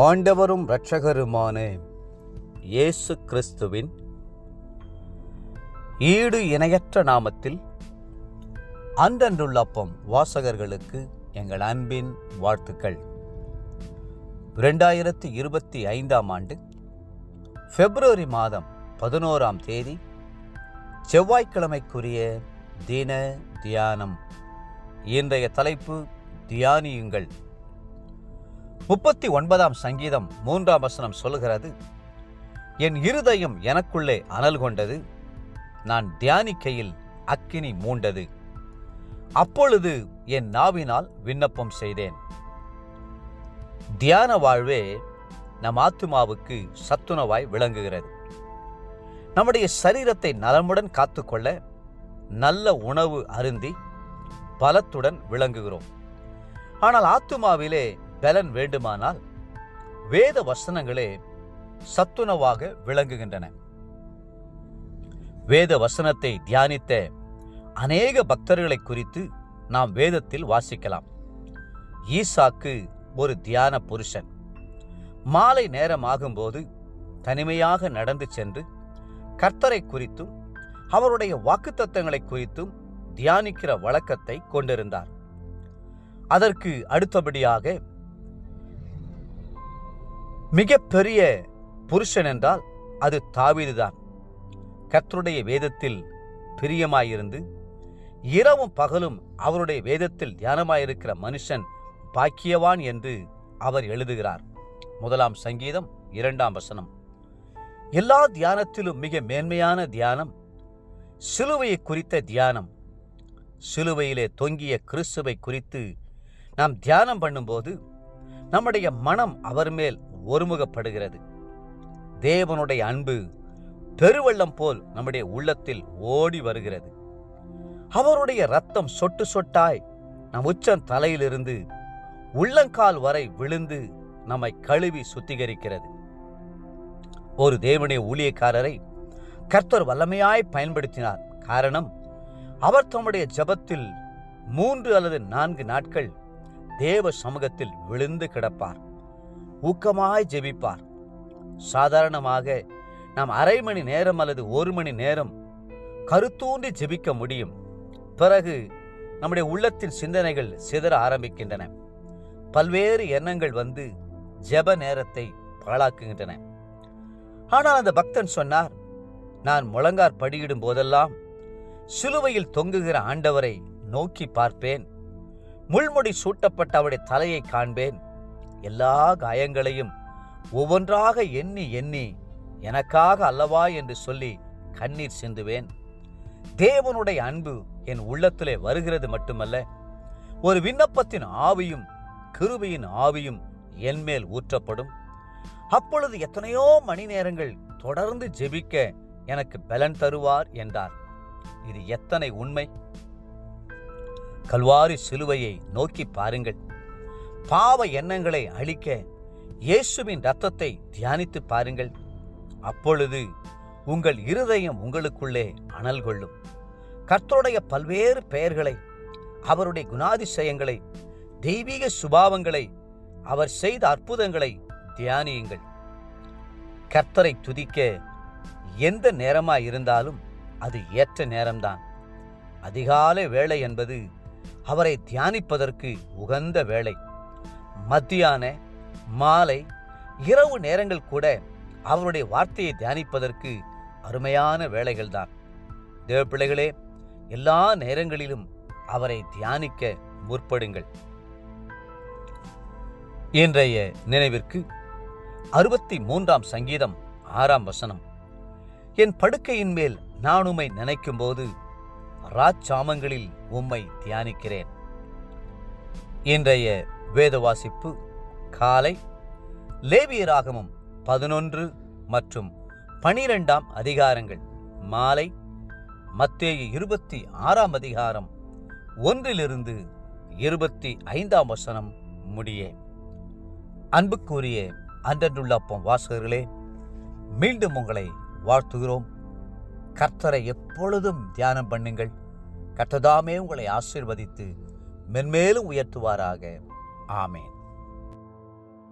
ஆண்டவரும் இரட்சகருமான இயேசு கிறிஸ்துவின் ஈடு இணையற்ற நாமத்தில் அன்றன்றுள்ள அப்பம் வாசகர்களுக்கு எங்கள் அன்பின் வாழ்த்துக்கள். 2025 ஆண்டு பிப்ரவரி மாதம் 11ஆம் தேதி செவ்வாய்க்கிழமைக்குரிய தின தியானம். இன்றைய தலைப்பு தியானியுங்கள். 39ஆம் சங்கீதம் 3ஆம் வசனம் சொல்லுகிறது, என் இருதயம் எனக்குள்ளே அனல் கொண்டது, நான் தியானிக்கையில் அக்கினி மூண்டது. அப்பொழுது என் நாவினால் விண்ணப்பம் செய்தேன். தியான வாழ்வே நம் ஆத்துமாவுக்கு சத்துணவாய் விளங்குகிறது. நம்முடைய சரீரத்தை நலமுடன் காத்துக்கொள்ள நல்ல உணவு அருந்தி பலத்துடன் விளங்குகிறோம். ஆனால் ஆத்துமாவிலே பலன் வேண்டுமானால் வேத வசனங்களே சத்துணவாக விளங்குகின்றன. வேத வசனத்தை தியானித்த அநேக பக்தர்களை குறித்து நாம் வேதத்தில் வாசிக்கலாம். ஈசாக்கு ஒரு தியான புருஷன். மாலை நேரம் ஆகும்போது தனிமையாக நடந்து சென்று கர்த்தரை குறித்தும் அவருடைய வாக்குத்தத்தங்களை குறித்தும் தியானிக்கிற வழக்கத்தை கொண்டிருந்தார். அதற்கு அடுத்தபடியாக மிகப்பெரிய புருஷன் என்றால் அது தாவீதுதான். கர்த்தருடைய வேதத்தில் பிரியமாயிருந்து இரவும் பகலும் அவருடைய வேதத்தில் தியானமாயிருக்கிற மனுஷன் பாக்கியவான் என்று அவர் எழுதுகிறார். 1ஆம் சங்கீதம் 2ஆம் வசனம். எல்லா தியானத்திலும் மிக மேன்மையான தியானம் சிலுவையை குறித்த தியானம். சிலுவையிலே தொங்கிய கிறிஸ்துவை குறித்து நாம் தியானம் பண்ணும்போது நம்முடைய மனம் அவர் மேல் ஒருமுகப்படுகிறது. தேவனுடைய அன்பு பெருவெள்ளம் போல் நம்முடைய உள்ளத்தில் ஓடி வருகிறது. அவருடைய இரத்தம் சொட்டு சொட்டாய் நம் உச்சம் தலையிலிருந்து உள்ளங்கால் வரை விழுந்து நம்மை கழுவி சுத்திகரிக்கிறது. ஒரு தேவனுடைய ஊழியக்காரரை கர்த்தர் வல்லமையாய் பயன்படுத்தினார். காரணம், அவர் தம்முடைய ஜெபத்தில் 3 அல்லது 4 நாட்கள் தேவ சமூகத்தில் விழுந்து கிடப்பார், ஊக்கமாய் ஜெபிப்பார். சாதாரணமாக நாம் அரை மணி நேரம் அல்லது 1 மணி நேரம் கருத்தூன்றி ஜெபிக்க முடியும். பிறகு நம்முடைய உள்ளத்தின் சிந்தனைகள் சிதற ஆரம்பிக்கின்றன. பல்வேறு எண்ணங்கள் வந்து ஜெப நேரத்தை பாழாக்குகின்றன. ஆனால் அந்த பக்தன் சொன்னார், நான் முழங்கார் படியிடும் போதெல்லாம் சிலுவையில் தொங்குகிற ஆண்டவரை நோக்கி பார்ப்பேன், முள்முடி சூட்டப்பட்ட அவருடைய தலையை காண்பேன், எல்லா காயங்களையும் ஒவ்வொன்றாக எண்ணி எண்ணி எனக்காக அல்லவா என்று சொல்லி கண்ணீர் சிந்துவேன். தேவனுடைய அன்பு என் உள்ளத்திலே வருகிறது மட்டுமல்ல, ஒரு விண்ணப்பத்தின் ஆவியும் கிருபையின் ஆவியும் என்மேல் ஊற்றப்படும். அப்பொழுது எத்தனையோ மணி நேரங்கள் தொடர்ந்து ஜெபிக்க எனக்கு பலன் தருவார் என்றார். இது எத்தனை உண்மை! கல்வாரி சிலுவையை நோக்கி பாருங்கள். பாவ எண்ணங்களை அழிக்க இயேசுவின் இரத்தத்தை தியானித்து பாருங்கள். அப்பொழுது உங்கள் இருதயம் உங்களுக்குள்ளே அனல் கொள்ளும். கர்த்தருடைய பல்வேறு பெயர்களை, அவருடைய குணாதிசயங்களை, தெய்வீக சுபாவங்களை, அவர் செய்த அற்புதங்களை தியானியுங்கள். கர்த்தரை துதிக்க எந்த நேரமாய் இருந்தாலும் அது ஏற்ற நேரம்தான். அதிகாலை வேளை என்பது அவரை தியானிப்பதற்கு உகந்த வேளை. மத்தியான, மாலை, இரவு நேரங்கள் கூட அவருடைய வார்த்தையை தியானிப்பதற்கு அருமையான வேளைகள்தான். தேவ பிள்ளைகளே, எல்லா நேரங்களிலும் அவரை தியானிக்க முற்படுங்கள். இன்றைய நினைவிற்கு 63ஆம் சங்கீதம் 6ஆம் வசனம். என் படுக்கையின் மேல் நான் உம்மை நினைக்கும் போது ராச்சாமங்களில் உம்மை தியானிக்கிறேன். இன்றைய வேத வாசிப்பு காலை லேவியராகமம் 11 மற்றும் 12ஆம் அதிகாரங்கள், மாலை மத்தேயு 26ஆம் அதிகாரம் 1 to 25ஆம் வசனம் முடிய. அன்புக்குரிய அன்றன்றுள்ள அப்பம் வாசகர்களே, மீண்டும் உங்களை வாழ்த்துகிறோம். கர்த்தரை எப்பொழுதும் தியானம் பண்ணுங்கள். கர்த்ததாமே உங்களை ஆசீர்வதித்து மென்மேலும் உயர்த்துவாராக. ஆமேன்.